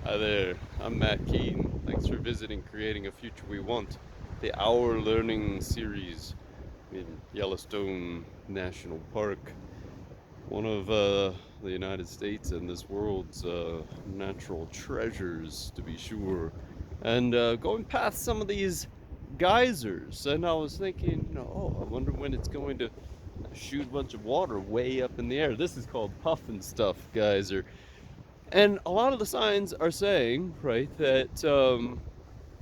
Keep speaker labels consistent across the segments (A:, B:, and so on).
A: Hi there, I'm Matt Keene. Thanks for visiting Creating a Future We Want, the Our Learning series in Yellowstone National Park, one of the United States and this world's natural treasures, to be sure. And going past some of these geysers, and I was thinking, oh, I wonder when it's going to shoot a bunch of water way up in the air. This is called puff and stuff geyser. And a lot of the signs are saying, right, that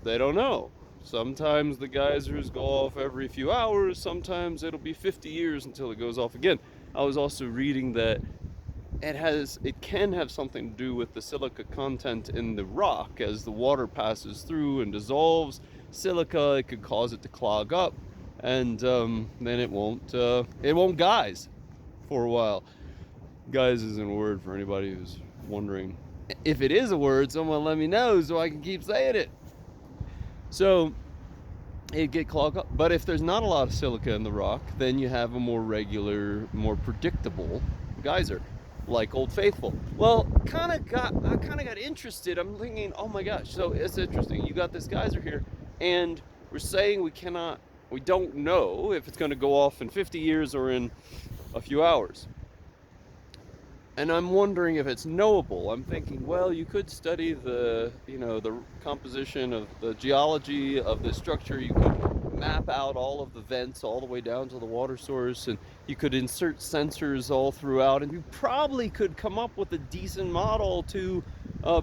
A: they don't know. Sometimes the geysers go off every few hours, sometimes it'll be 50 years until it goes off again. I was also reading that it can have something to do with the silica content in the rock. As the water passes through and dissolves silica, it could cause it to clog up, and then it won't geyse for a while. Guys isn't a word for anybody who's wondering. If it is a word, someone let me know so I can keep saying it. So it get clogged up. But if there's not a lot of silica in the rock, then you have a more regular, more predictable geyser, like Old Faithful. Well, I kind of got interested. I'm thinking, oh my gosh, so it's interesting. You got this geyser here, and we're saying we don't know if it's going to go off in 50 years or in a few hours. And I'm wondering if it's knowable. I'm thinking, well, you could study the composition of the geology of the structure. You could map out all of the vents all the way down to the water source, and you could insert sensors all throughout, and you probably could come up with a decent model to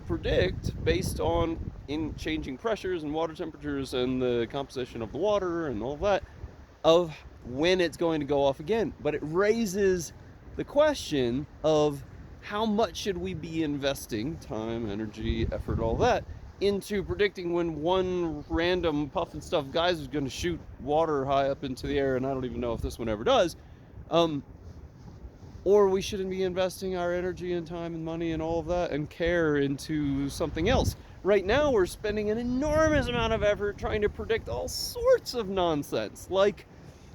A: predict based on in changing pressures and water temperatures and the composition of the water and all that of when it's going to go off again. But it raises the question of how much should we be investing time, energy, effort, all that into predicting when one random puff and stuff geyser is going to shoot water high up into the air, and I don't even know if this one ever does. Or we shouldn't be investing our energy and time and money and all of that and care into something else. Right now, we're spending an enormous amount of effort trying to predict all sorts of nonsense, like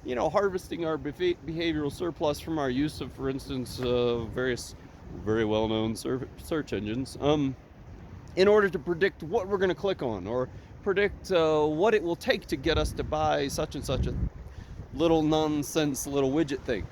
A: harvesting our behavioral surplus from our use of, for instance, various very well-known search engines, in order to predict what we're going to click on or predict what it will take to get us to buy such and such a little nonsense little widget thing.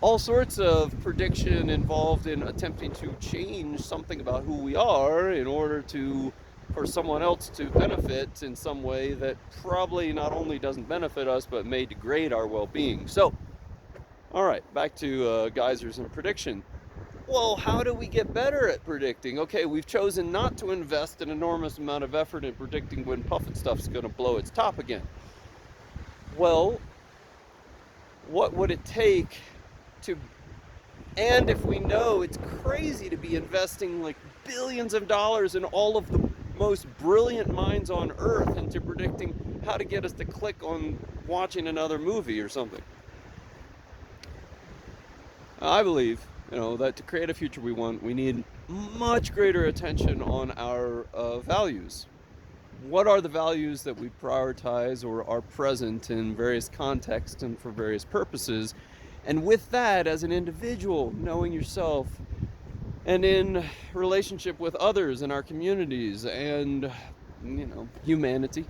A: All sorts of prediction involved in attempting to change something about who we are in order to for someone else to benefit in some way that probably not only doesn't benefit us but may degrade our well-being. So, all right, back to geysers and prediction. Well, how do we get better at predicting? Okay, we've chosen not to invest an enormous amount of effort in predicting when Puffin stuff's going to blow its top again. Well, what would it take to, and if we know it's crazy to be investing like billions of dollars in all of the most brilliant minds on earth into predicting how to get us to click on watching another movie or something. I believe, that to create a future we want, we need much greater attention on our values. What are the values that we prioritize or are present in various contexts and for various purposes? And with that, as an individual, knowing yourself, and in relationship with others in our communities and, humanity,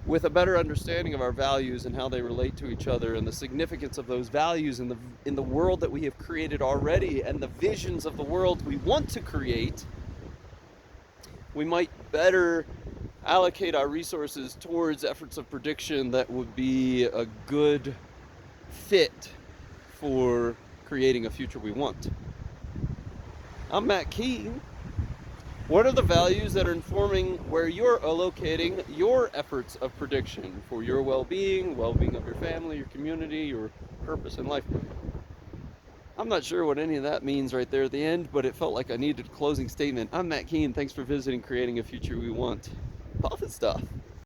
A: with a better understanding of our values and how they relate to each other and the significance of those values in the world that we have created already and the visions of the world we want to create, we might better allocate our resources towards efforts of prediction that would be a good fit for creating a future we want. I'm Matt Keene. What are the values that are informing where you're allocating your efforts of prediction for your well-being of your family, your community, your purpose in life? I'm not sure what any of that means right there at the end, but it felt like I needed a closing statement. I'm Matt Keene. Thanks for visiting Creating a Future We Want. Puffin stuff.